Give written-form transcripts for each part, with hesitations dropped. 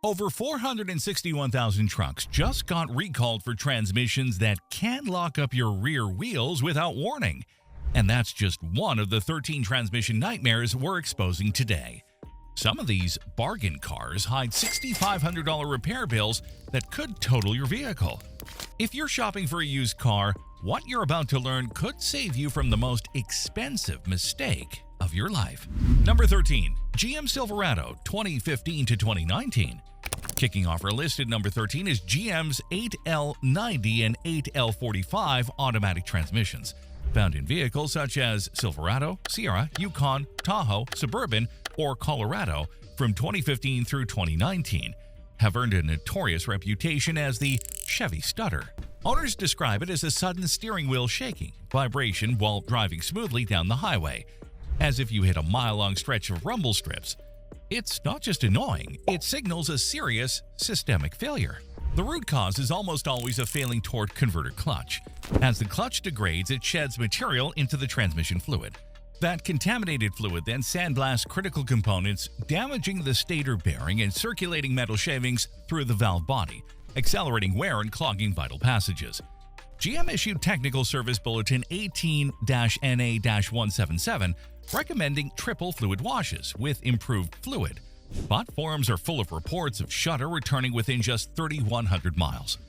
Over 461,000 trucks just got recalled for transmissions that can lock up your rear wheels without warning. And that's just one of the 13 transmission nightmares we're exposing today. Some of these bargain cars hide $6,500 repair bills that could total your vehicle. If you're shopping for a used car, what you're about to learn could save you from the most expensive mistake of your life. Number 13. GM Silverado 2015 to 2019. Kicking off our list at number 13 is GM's 8L90 and 8L45 automatic transmissions, found in vehicles such as Silverado, Sierra, Yukon, Tahoe, Suburban, or Colorado from 2015 through 2019, have earned a notorious reputation as the Chevy Shudder. Owners describe it as a sudden steering wheel shaking vibration while driving smoothly down the highway, as if you hit a mile-long stretch of rumble strips. It's not just annoying, it signals a serious systemic failure. The root cause is almost always a failing torque converter clutch. As the clutch degrades, it sheds material into the transmission fluid. That contaminated fluid then sandblasts critical components, damaging the stator bearing and circulating metal shavings through the valve body, accelerating wear and clogging vital passages. GM issued Technical Service Bulletin 18-NA-177 recommending triple fluid washes with improved fluid, but forums are full of reports of Shudder returning within just 3,100 miles.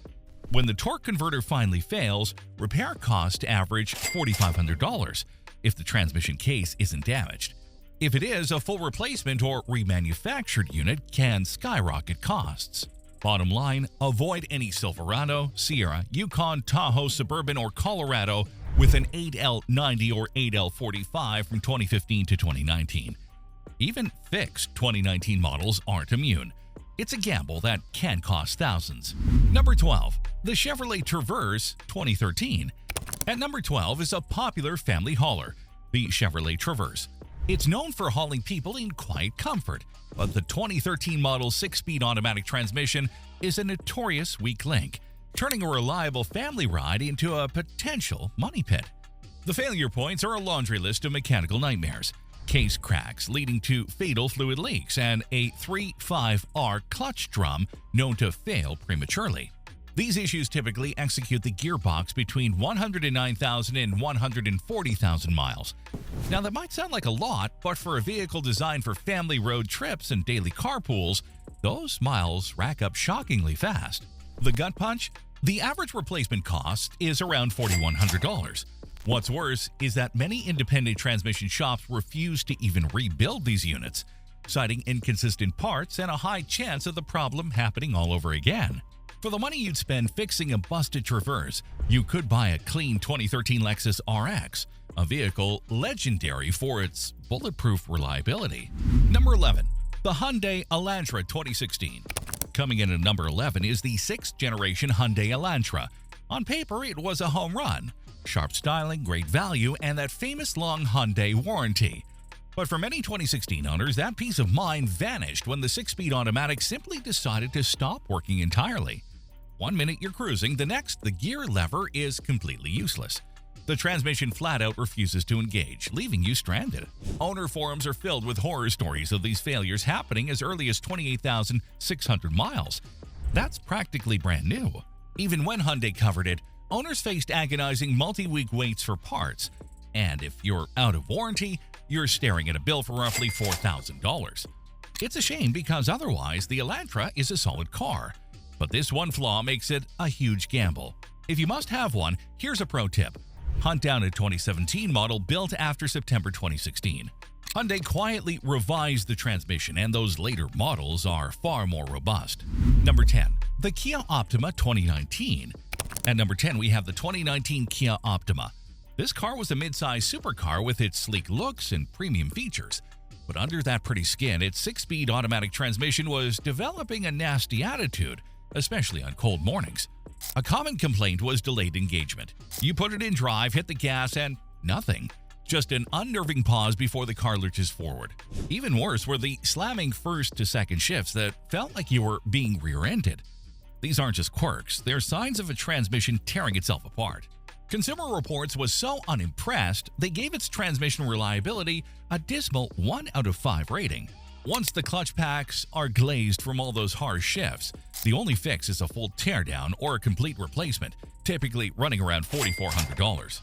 When the torque converter finally fails, repair costs average $4,500 if the transmission case isn't damaged. If it is, a full replacement or remanufactured unit can skyrocket costs. Bottom line, avoid any Silverado, Sierra, Yukon, Tahoe, Suburban, or Colorado with an 8L90 or 8L45 from 2015 to 2019. Even fixed 2019 models aren't immune. It's a gamble that can cost thousands. Number 12. The Chevrolet Traverse 2013. At number 12 is a popular family hauler, the Chevrolet Traverse. It's known for hauling people in quiet comfort, but the 2013 model 6-speed automatic transmission is a notorious weak link, turning a reliable family ride into a potential money pit. The failure points are a laundry list of mechanical nightmares: case cracks leading to fatal fluid leaks, and a 3.5R clutch drum known to fail prematurely. These issues typically execute the gearbox between 109,000 and 140,000 miles. Now that might sound like a lot, but for a vehicle designed for family road trips and daily carpools, those miles rack up shockingly fast. The gut punch? The average replacement cost is around $4,100. What's worse is that many independent transmission shops refuse to even rebuild these units, citing inconsistent parts and a high chance of the problem happening all over again. For the money you'd spend fixing a busted Traverse, you could buy a clean 2013 Lexus RX, a vehicle legendary for its bulletproof reliability. Number 11. The Hyundai Elantra 2016. Coming in at number 11 is the 6th generation Hyundai Elantra. On paper, it was a home run. Sharp styling, great value, and that famous long Hyundai warranty. But for many 2016 owners, that peace of mind vanished when the 6-speed automatic simply decided to stop working entirely. One minute you're cruising, the next the gear lever is completely useless. The transmission flat out refuses to engage, leaving you stranded. Owner forums are filled with horror stories of these failures happening as early as 28,600 miles. That's practically brand new. Even when Hyundai covered it, owners faced agonizing multi-week waits for parts. And if you're out of warranty, you're staring at a bill for roughly $4,000. It's a shame because otherwise the Elantra is a solid car. But this one flaw makes it a huge gamble. If you must have one, here's a pro tip. Hunt down a 2017 model built after September 2016. Hyundai quietly revised the transmission, and those later models are far more robust. Number 10. The Kia Optima 2019. At number 10, we have the 2019 Kia Optima. This car was a mid-size supercar with its sleek looks and premium features. But under that pretty skin, its 6-speed automatic transmission was developing a nasty attitude, especially on cold mornings. A common complaint was delayed engagement. You put it in drive, hit the gas, and nothing. Just an unnerving pause before the car lurches forward. Even worse were the slamming first to second shifts that felt like you were being rear-ended. These aren't just quirks, they're signs of a transmission tearing itself apart. Consumer Reports was so unimpressed, they gave its transmission reliability a dismal 1 out of 5 rating. Once the clutch packs are glazed from all those harsh shifts, the only fix is a full teardown or a complete replacement, typically running around $4,400.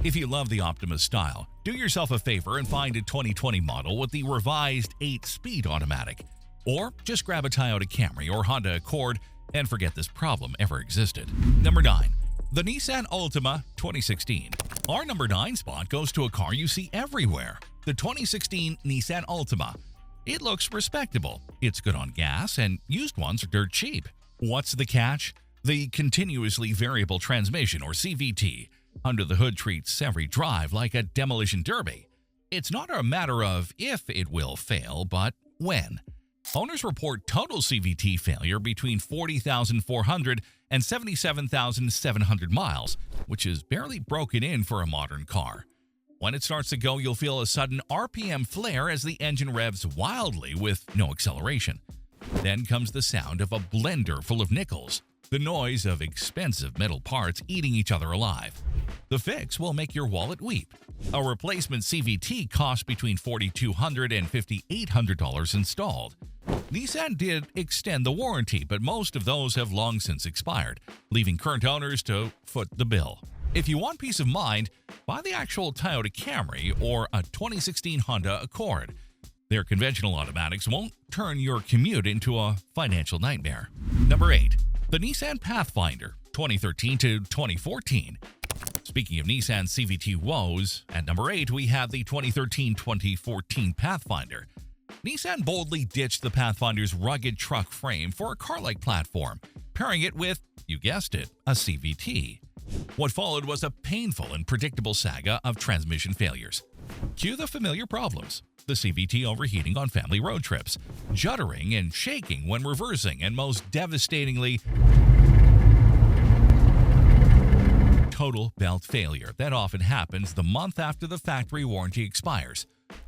If you love the Optima style, do yourself a favor and find a 2020 model with the revised 8-speed automatic. Or just grab a Toyota Camry or Honda Accord and forget this problem ever existed. Number 9. The Nissan Altima 2016. Our number 9 spot goes to a car you see everywhere, the 2016 Nissan Altima. It looks respectable, it's good on gas, and used ones are dirt cheap. What's the catch? The continuously variable transmission, or CVT. Under the hood treats every drive like a demolition derby. It's not a matter of if it will fail, but when. Owners report total CVT failure between 40,400 and 77,700 miles, which is barely broken in for a modern car. When it starts to go, you'll feel a sudden RPM flare as the engine revs wildly with no acceleration. Then comes the sound of a blender full of nickels, the noise of expensive metal parts eating each other alive. The fix will make your wallet weep. A replacement CVT costs between $4,200 and $5,800 installed. Nissan did extend the warranty, but most of those have long since expired, leaving current owners to foot the bill. If you want peace of mind, buy the actual Toyota Camry or a 2016 Honda Accord. Their conventional automatics won't turn your commute into a financial nightmare. Number 8. The Nissan Pathfinder 2013 to 2014. Speaking of Nissan CVT woes, at number 8 we have the 2013-2014 Pathfinder. Nissan boldly ditched the Pathfinder's rugged truck frame for a car-like platform, pairing it with, you guessed it, a CVT. What followed was a painful and predictable saga of transmission failures. Cue the familiar problems: the CVT overheating on family road trips, juddering and shaking when reversing, and most devastatingly, total belt failure that often happens the month after the factory warranty expires.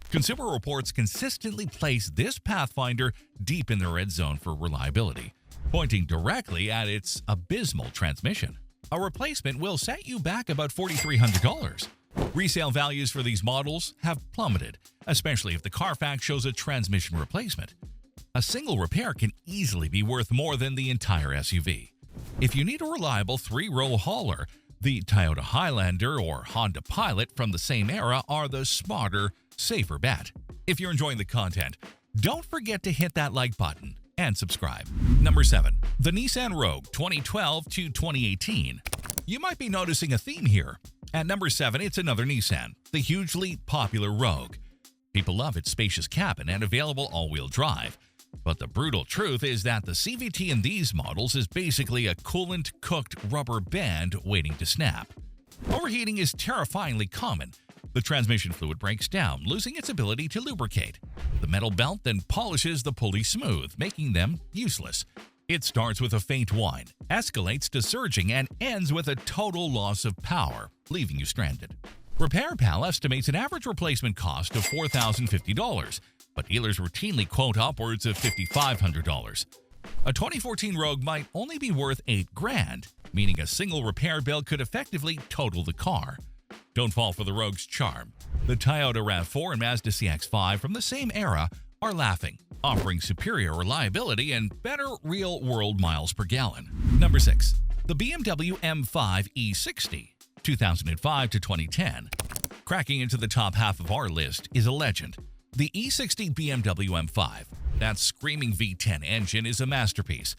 Consumer Reports consistently place this Pathfinder deep in the red zone for reliability, pointing directly at its abysmal transmission. A replacement will set you back about $4,300. Resale values for these models have plummeted, especially if the Carfax shows a transmission replacement. A single repair can easily be worth more than the entire SUV. If you need a reliable 3-row hauler, the Toyota Highlander or Honda Pilot from the same era are the smarter, safer bet. If you're enjoying the content, don't forget to hit that like button and subscribe. Number 7. The Nissan Rogue 2012 to 2018. You might be noticing a theme here. At number 7, it's another Nissan, the hugely popular Rogue. People love its spacious cabin and available all-wheel drive. But the brutal truth is that the CVT in these models is basically a coolant-cooked rubber band waiting to snap. Overheating is terrifyingly common. The transmission fluid breaks down, losing its ability to lubricate. The metal belt then polishes the pulley smooth, making them useless. It starts with a faint whine, escalates to surging, and ends with a total loss of power, leaving you stranded. RepairPal estimates an average replacement cost of $4,050, but dealers routinely quote upwards of $5,500. A 2014 Rogue might only be worth $8,000, meaning a single repair bill could effectively total the car. Don't fall for the Rogue's charm. The Toyota RAV4 and Mazda CX-5 from the same era are laughing, offering superior reliability and better real-world miles per gallon. Number 6. The BMW M5 E60 2005 to 2010. Cracking into the top half of our list is a legend. The E60 BMW M5. That screaming V10 engine is a masterpiece.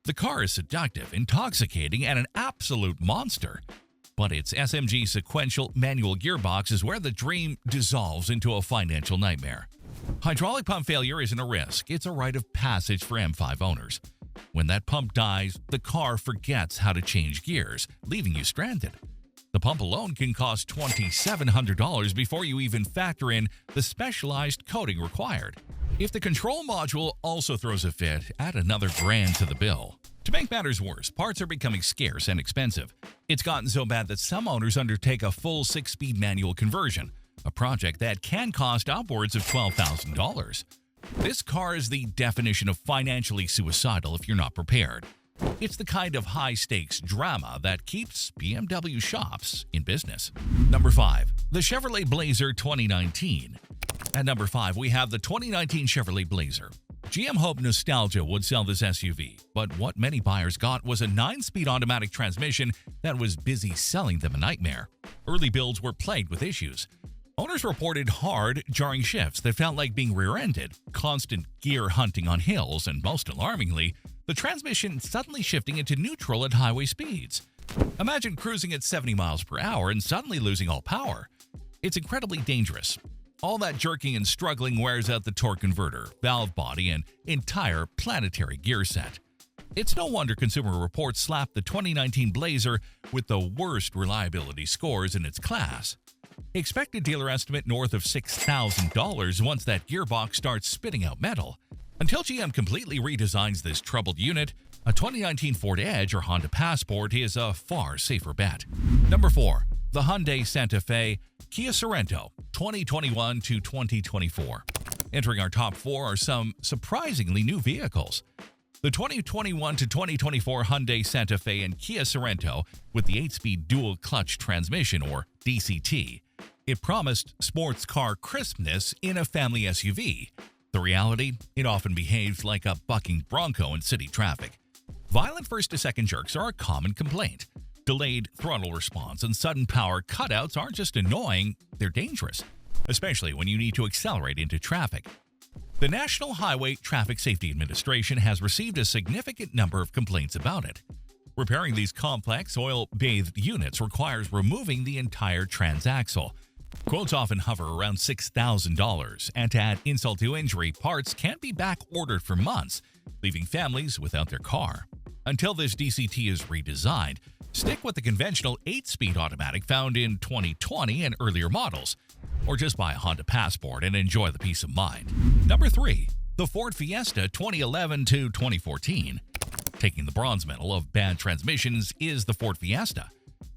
The car is seductive, intoxicating, and an absolute monster. But its SMG sequential manual gearbox is where the dream dissolves into a financial nightmare. Hydraulic pump failure isn't a risk, it's a rite of passage for M5 owners. When that pump dies, the car forgets how to change gears, leaving you stranded. The pump alone can cost $2,700 before you even factor in the specialized coating required. If the control module also throws a fit, add another $1,000 to the bill. To make matters worse, parts are becoming scarce and expensive. It's gotten so bad that some owners undertake a full 6-speed manual conversion, a project that can cost upwards of $12,000. This car is the definition of financially suicidal if you're not prepared. It's the kind of high-stakes drama that keeps BMW shops in business. Number 5. The Chevrolet Blazer 2019. At number 5, we have the 2019 Chevrolet Blazer. GM hoped nostalgia would sell this SUV, but what many buyers got was a 9-speed automatic transmission that was busy selling them a nightmare. Early builds were plagued with issues. Owners reported hard, jarring shifts that felt like being rear-ended, constant gear hunting on hills, and most alarmingly, the transmission suddenly shifting into neutral at highway speeds. Imagine cruising at 70 miles per hour and suddenly losing all power. It's incredibly dangerous. All that jerking and struggling wears out the torque converter, valve body, and entire planetary gear set. It's no wonder Consumer Reports slapped the 2019 Blazer with the worst reliability scores in its class. Expected dealer estimate north of $6,000 once that gearbox starts spitting out metal. Until GM completely redesigns this troubled unit, a 2019 Ford Edge or Honda Passport is a far safer bet. Number 4. The Hyundai Santa Fe Kia Sorento 2021 to 2024. Entering our top 4 are some surprisingly new vehicles. The 2021 to 2024 Hyundai Santa Fe and Kia Sorento with the 8-speed dual-clutch transmission or DCT. It promised sports car crispness in a family SUV. The reality? It often behaves like a bucking Bronco in city traffic. Violent first-to-second jerks are a common complaint. Delayed throttle response and sudden power cutouts aren't just annoying, they're dangerous, especially when you need to accelerate into traffic. The National Highway Traffic Safety Administration has received a significant number of complaints about it. Repairing these complex, oil-bathed units requires removing the entire transaxle. Quotes often hover around $6,000, and to add insult to injury, parts can't be back-ordered for months, leaving families without their car. Until this DCT is redesigned, stick with the conventional 8-speed automatic found in 2020 and earlier models, or just buy a Honda Passport and enjoy the peace of mind. Number 3. The Ford Fiesta 2011 to 2014. Taking the bronze medal of bad transmissions is the Ford Fiesta.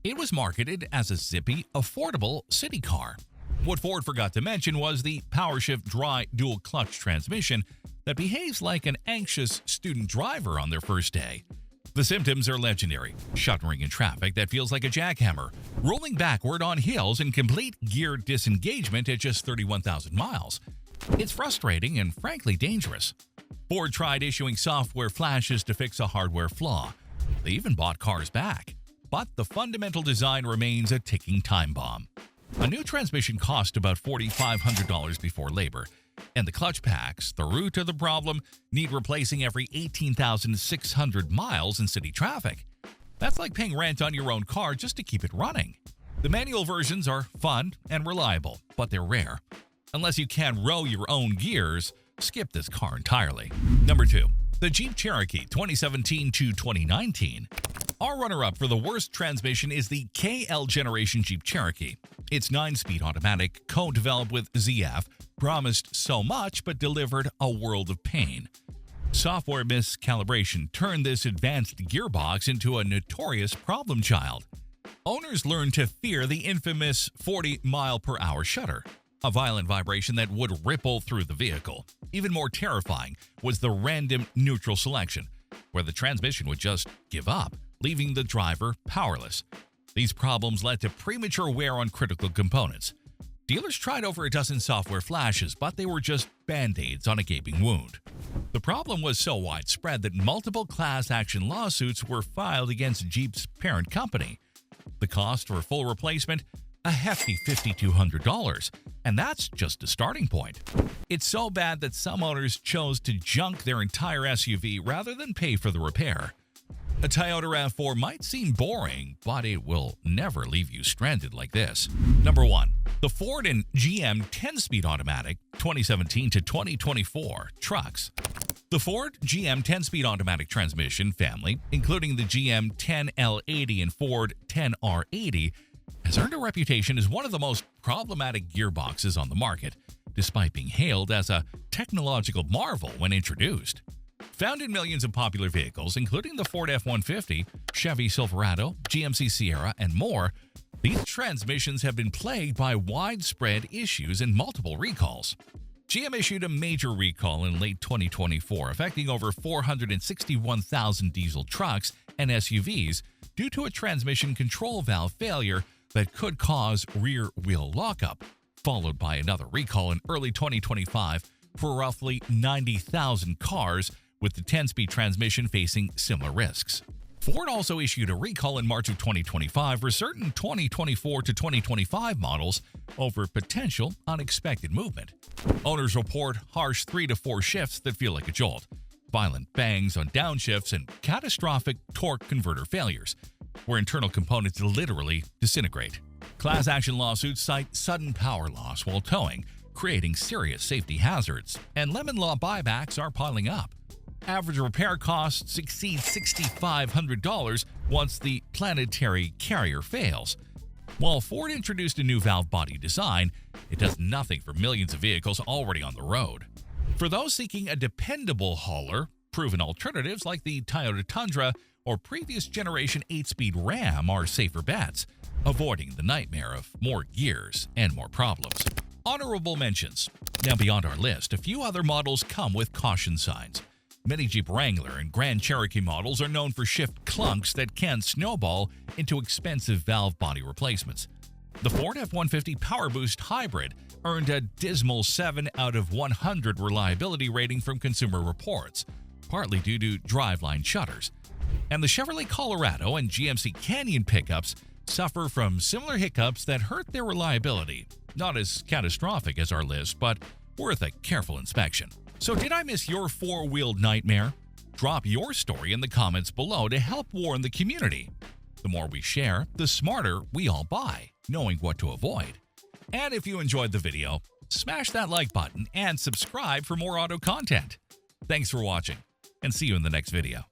It was marketed as a zippy, affordable city car. What Ford forgot to mention was the PowerShift dry dual-clutch transmission that behaves like an anxious student driver on their first day. The symptoms are legendary: shuddering in traffic that feels like a jackhammer, rolling backward on hills, and complete gear disengagement at just 31,000 miles. It's frustrating and frankly dangerous. Ford tried issuing software flashes to fix a hardware flaw. They even bought cars back. But the fundamental design remains a ticking time bomb. A new transmission cost about $4,500 before labor, and the clutch packs, the root of the problem, need replacing every 18,600 miles in city traffic. That's like paying rent on your own car just to keep it running. The manual versions are fun and reliable, but they're rare. Unless you can row your own gears, skip this car entirely. Number 2. The Jeep Cherokee 2017 to 2019. Our runner-up for the worst transmission is the KL Generation Jeep Cherokee. Its 9-speed automatic, co-developed with ZF, promised so much but delivered a world of pain. Software miscalibration turned this advanced gearbox into a notorious problem child. Owners learned to fear the infamous 40-mile-per-hour shudder, a violent vibration that would ripple through the vehicle. Even more terrifying was the random neutral selection, where the transmission would just give up, leaving the driver powerless. These problems led to premature wear on critical components. Dealers tried over a dozen software flashes, but they were just band-aids on a gaping wound. The problem was so widespread that multiple class action lawsuits were filed against Jeep's parent company. The cost for full replacement? A hefty $5,200, and that's just a starting point. It's so bad that some owners chose to junk their entire SUV rather than pay for the repair. A Toyota RAV4 might seem boring, but it will never leave you stranded like this. Number 1. The Ford and GM 10-speed automatic 2017 to 2024 trucks. The Ford GM 10-speed automatic transmission family, including the GM 10L80 and Ford 10R80, has earned a reputation as one of the most problematic gearboxes on the market, despite being hailed as a technological marvel when introduced. Found in millions of popular vehicles, including the Ford F-150, Chevy Silverado, GMC Sierra, and more, these transmissions have been plagued by widespread issues and multiple recalls. GM issued a major recall in late 2024, affecting over 461,000 diesel trucks and SUVs due to a transmission control valve failure that could cause rear-wheel lockup, followed by another recall in early 2025 for roughly 90,000 cars, with the 10-speed transmission facing similar risks. Ford also issued a recall in March of 2025 for certain 2024 to 2025 models over potential unexpected movement. Owners report harsh 3 to 4 shifts that feel like a jolt, violent bangs on downshifts, and catastrophic torque converter failures, where internal components literally disintegrate. Class action lawsuits cite sudden power loss while towing, creating serious safety hazards, and lemon law buybacks are piling up. Average repair costs exceed $6,500 once the planetary carrier fails. While Ford introduced a new valve body design, it does nothing for millions of vehicles already on the road. For those seeking a dependable hauler, proven alternatives like the Toyota Tundra or previous generation 8-speed Ram are safer bets, avoiding the nightmare of more gears and more problems. Honorable mentions. Now beyond our list, a few other models come with caution signs. Many Jeep Wrangler and Grand Cherokee models are known for shift clunks that can snowball into expensive valve body replacements. The Ford F-150 PowerBoost Hybrid earned a dismal 7 out of 100 reliability rating from Consumer Reports, partly due to driveline shutters. And the Chevrolet Colorado and GMC Canyon pickups suffer from similar hiccups that hurt their reliability. Not as catastrophic as our list, but worth a careful inspection. So did I miss your four-wheeled nightmare? Drop your story in the comments below to help warn the community. The more we share, the smarter we all buy, knowing what to avoid. And if you enjoyed the video, smash that like button and subscribe for more auto content. Thanks for watching, and see you in the next video.